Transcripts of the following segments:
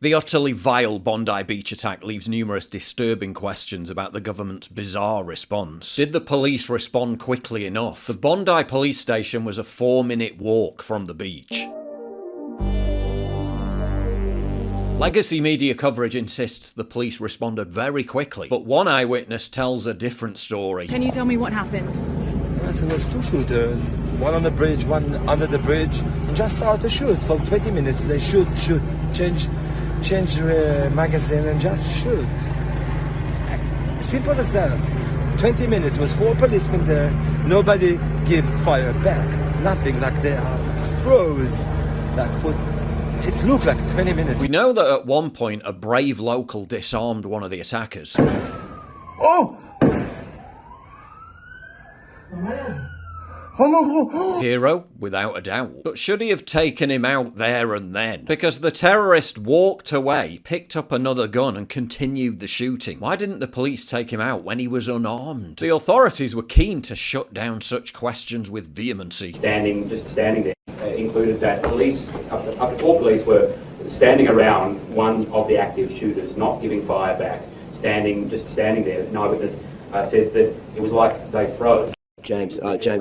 The utterly vile Bondi Beach attack leaves numerous disturbing questions about the government's bizarre response. Did the police respond quickly enough? The Bondi police station was a 4-minute walk from the beach. Legacy media coverage insists the police responded very quickly, but one eyewitness tells a different story. Can you tell me what happened? Yes, there was 2 shooters, one on the bridge, one under the bridge, and just started to shoot for 20 minutes. They shoot, change magazine and just shoot. Simple as that. 20 minutes, was 4 policemen there, nobody give fire back, nothing, like they are froze, like for, it looked like 20 minutes. We know that at one point a brave local disarmed one of the attackers. Oh! Hero, without a doubt. But should he have taken him out there and then? Because the terrorist walked away, picked up another gun and continued the shooting. Why didn't the police take him out when he was unarmed? The authorities were keen to shut down such questions with vehemency. Just standing there included that police, up to 4 police were standing around one of the active shooters, not giving fire back, just standing there. An eyewitness said that it was like they froze. James,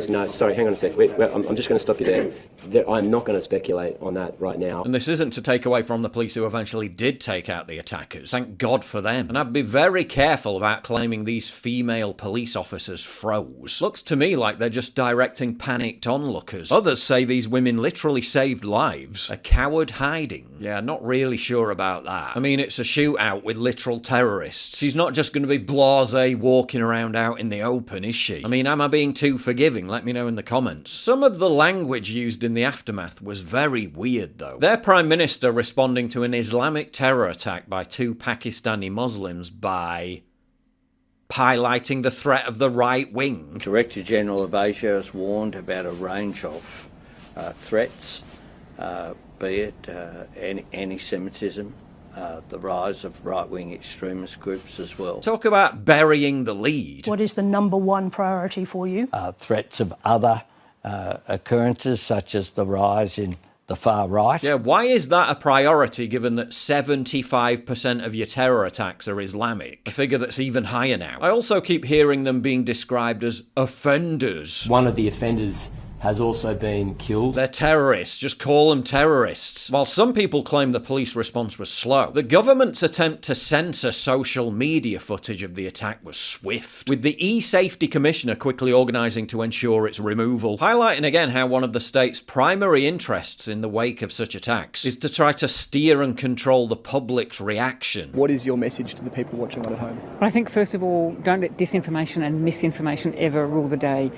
no, sorry, hang on a sec. Wait, I'm just going to stop you there. I'm not going to speculate on that right now. And this isn't to take away from the police who eventually did take out the attackers. Thank God for them. And I'd be very careful about claiming these female police officers froze. Looks to me like they're just directing panicked onlookers. Others say these women literally saved lives. A coward hiding. Yeah, not really sure about that. I mean, it's a shootout with literal terrorists. She's not just going to be blasé walking around out in the open, is she? I mean, am I being too forgiving? Let me know in the comments. Some of the language used in the aftermath was very weird though. Their Prime Minister responding to an Islamic terror attack by 2 Pakistani Muslims by highlighting the threat of the right wing. Director General of Asia has warned about a range of threats, be it anti-Semitism, the rise of right-wing extremist groups as well. Talk about burying the lead. What is the #1 priority for you? Threats of other occurrences, such as the rise in the far right. Yeah, why is that a priority given that 75% of your terror attacks are Islamic? A figure that's even higher now. I also keep hearing them being described as offenders. One of the offenders has also been killed. They're terrorists, just call them terrorists. While some people claim the police response was slow, the government's attempt to censor social media footage of the attack was swift, with the E-Safety Commissioner quickly organising to ensure its removal, highlighting again how one of the state's primary interests in the wake of such attacks is to try to steer and control the public's reaction. What is your message to the people watching on at home? I think, first of all, don't let disinformation and misinformation ever rule the day.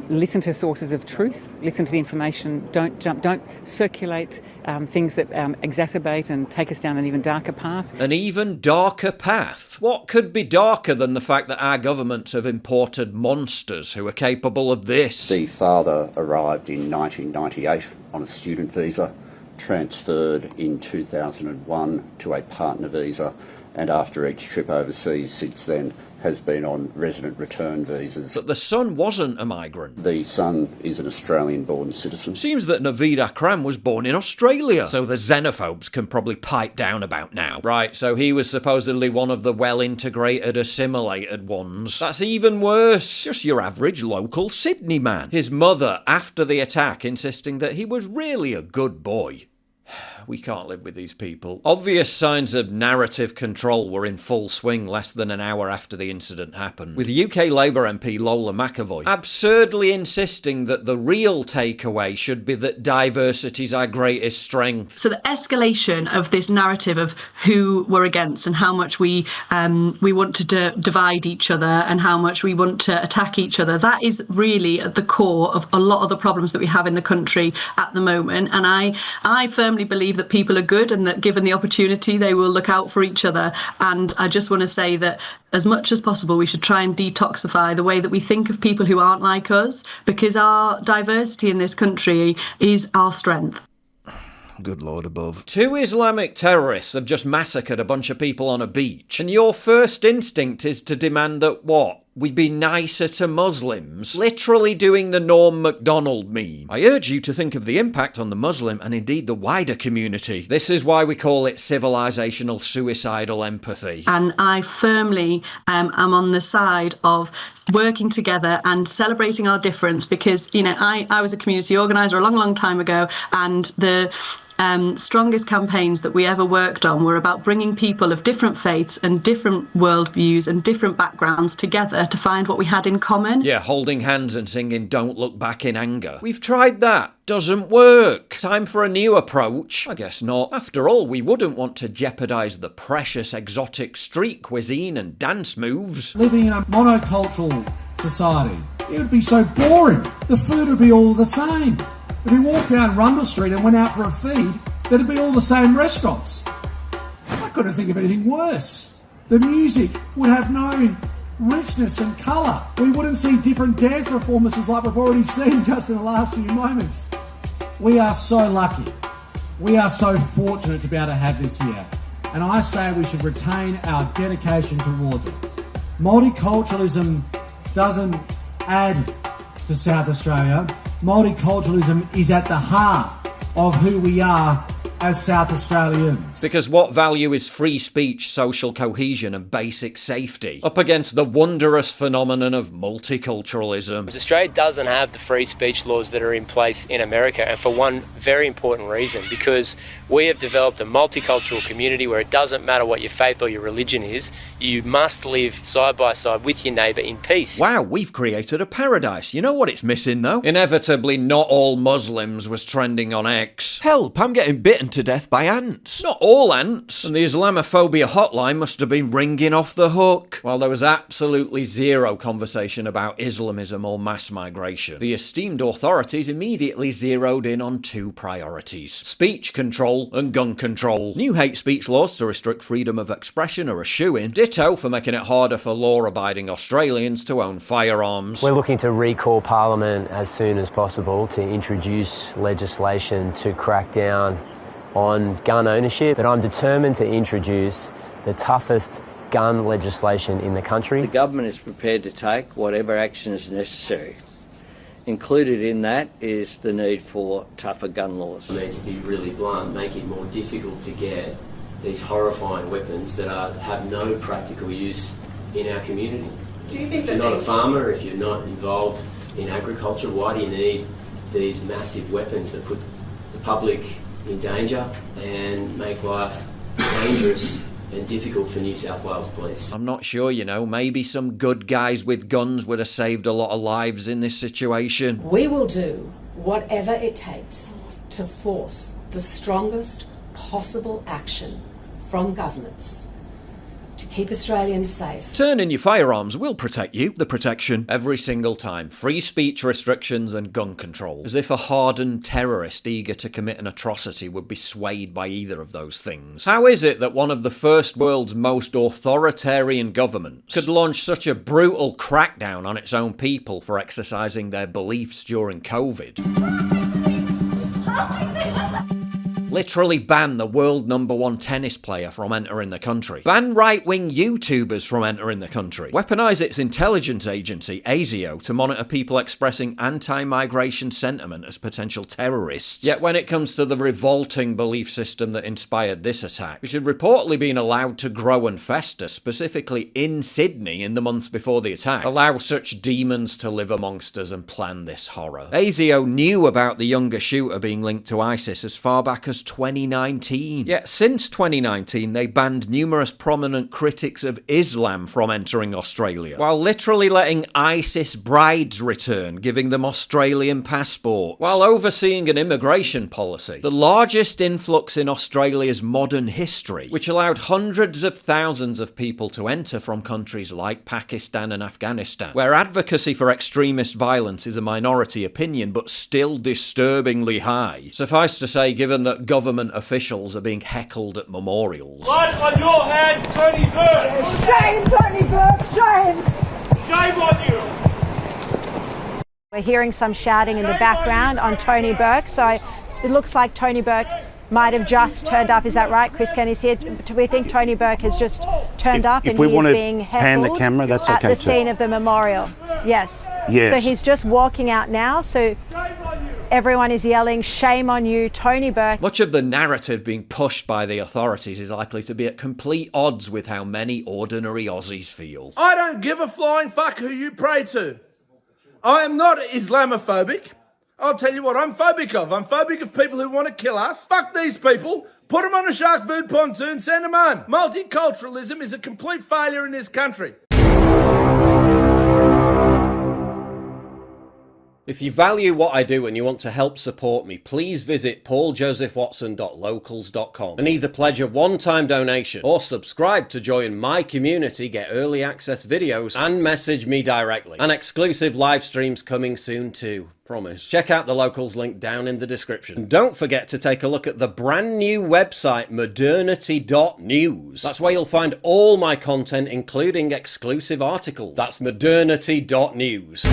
Listen to sources of truth, listen to the information, don't circulate things that exacerbate and take us down an even darker path. An even darker path? What could be darker than the fact that our governments have imported monsters who are capable of this? The father arrived in 1998 on a student visa, transferred in 2001 to a partner visa, and after each trip overseas since then has been on resident return visas. But the son wasn't a migrant. The son is an Australian-born citizen. Seems that Naveed Akram was born in Australia, so the xenophobes can probably pipe down about now. Right, so he was supposedly one of the well-integrated, assimilated ones. That's even worse. Just your average local Sydney man. His mother, after the attack, insisting that he was really a good boy. We can't live with these people. Obvious signs of narrative control were in full swing less than an hour after the incident happened, with UK Labour MP Lola McAvoy absurdly insisting that the real takeaway should be that diversity's our greatest strength. So the escalation of this narrative of who we're against and how much we want to divide each other and how much we want to attack each other, that is really at the core of a lot of the problems that we have in the country at the moment. And I firmly believe that people are good and that given the opportunity they will look out for each other. And I just want to say that as much as possible we should try and detoxify the way that we think of people who aren't like us, because our diversity in this country is our strength. Good Lord above. 2 Islamic terrorists have just massacred a bunch of people on a beach, and your first instinct is to demand that what? we'd be nicer to Muslims, literally doing the Norm Macdonald meme. I urge you to think of the impact on the Muslim and indeed the wider community. This is why we call it civilizational suicidal empathy. And I firmly am on the side of working together and celebrating our difference, because, you know, I was a community organiser a long time ago, and the strongest campaigns that we ever worked on were about bringing people of different faiths and different worldviews and different backgrounds together to find what we had in common. Yeah, holding hands and singing Don't Look Back in Anger. We've tried that. Doesn't work. Time for a new approach? I guess not. After all, we wouldn't want to jeopardise the precious exotic street cuisine and dance moves. Living in a monocultural society, it would be so boring. The food would be all the same. If we walked down Rundle Street and went out for a feed, there'd be all the same restaurants. I couldn't think of anything worse. The music would have no richness and colour. We wouldn't see different dance performances like we've already seen just in the last few moments. We are so lucky. We are so fortunate to be able to have this here. And I say we should retain our dedication towards it. Multiculturalism doesn't add to South Australia. Multiculturalism is at the heart of who we are as South Australians. Because what value is free speech, social cohesion and basic safety up against the wondrous phenomenon of multiculturalism? Australia doesn't have the free speech laws that are in place in America, and for one very important reason, because we have developed a multicultural community where it doesn't matter what your faith or your religion is, you must live side by side with your neighbour in peace. Wow, we've created a paradise. You know what it's missing though? Inevitably, not all Muslims was trending on X. Help, I'm getting bitten to death by ants. Not all ants. And the Islamophobia hotline must have been ringing off the hook. While there was absolutely zero conversation about Islamism or mass migration, the esteemed authorities immediately zeroed in on two priorities: speech control and gun control. New hate speech laws to restrict freedom of expression are a shoo-in. Ditto for making it harder for law-abiding Australians to own firearms. We're looking to recall Parliament as soon as possible to introduce legislation to crack down on gun ownership, but I'm determined to introduce the toughest gun legislation in the country. The government is prepared to take whatever action is necessary. Included in that is the need for tougher gun laws. I mean, to be really blunt, make it more difficult to get these horrifying weapons that have no practical use in our community. Do you think if you're not a farmer, if you're not involved in agriculture, why do you need these massive weapons that put the public in danger and make life dangerous and difficult for New South Wales Police? I'm not sure, you know, maybe some good guys with guns would have saved a lot of lives in this situation. We will do whatever it takes to force the strongest possible action from governments to keep Australians safe. Turn in your firearms, we'll protect you. The protection every single time. Free speech restrictions and gun control. As if a hardened terrorist eager to commit an atrocity would be swayed by either of those things. How is it that one of the first world's most authoritarian governments could launch such a brutal crackdown on its own people for exercising their beliefs during COVID? Literally ban the world #1 tennis player from entering the country. Ban right-wing YouTubers from entering the country. Weaponise its intelligence agency, ASIO, to monitor people expressing anti-migration sentiment as potential terrorists. Yet when it comes to the revolting belief system that inspired this attack, which had reportedly been allowed to grow and fester, specifically in Sydney in the months before the attack, allow such demons to live amongst us and plan this horror. ASIO knew about the younger shooter being linked to ISIS as far back as 2019. Yet since 2019, they banned numerous prominent critics of Islam from entering Australia, while literally letting ISIS brides return, giving them Australian passports, while overseeing an immigration policy, the largest influx in Australia's modern history, which allowed hundreds of thousands of people to enter from countries like Pakistan and Afghanistan, where advocacy for extremist violence is a minority opinion, but still disturbingly high. Suffice to say, given that government officials are being heckled at memorials. Blood on your hands, Tony Burke! Shame, Tony Burke, shame! Shame on you! We're hearing some shouting in the background on Tony Burke, so it looks like Tony Burke might have just turned up. Is that right? Chris Kenny's here. We think Tony Burke has just turned up and he is being pan the heckled camera, that's at okay the too. scene of the memorial. Yes. Yes. So he's just walking out now. So everyone is yelling, "Shame on you, Tony Burke." Much of the narrative being pushed by the authorities is likely to be at complete odds with how many ordinary Aussies feel. I don't give a flying fuck who you pray to. I am not Islamophobic. I'll tell you what I'm phobic of. I'm phobic of people who want to kill us. Fuck these people. Put them on a shark food pontoon, send them on. Multiculturalism is a complete failure in this country. If you value what I do and you want to help support me, please visit pauljosephwatson.locals.com and either pledge a one-time donation or subscribe to join my community, get early access videos and message me directly. And exclusive live streams coming soon too. Promise. Check out the Locals link down in the description. And don't forget to take a look at the brand new website modernity.news. That's where you'll find all my content, including exclusive articles. That's modernity.news.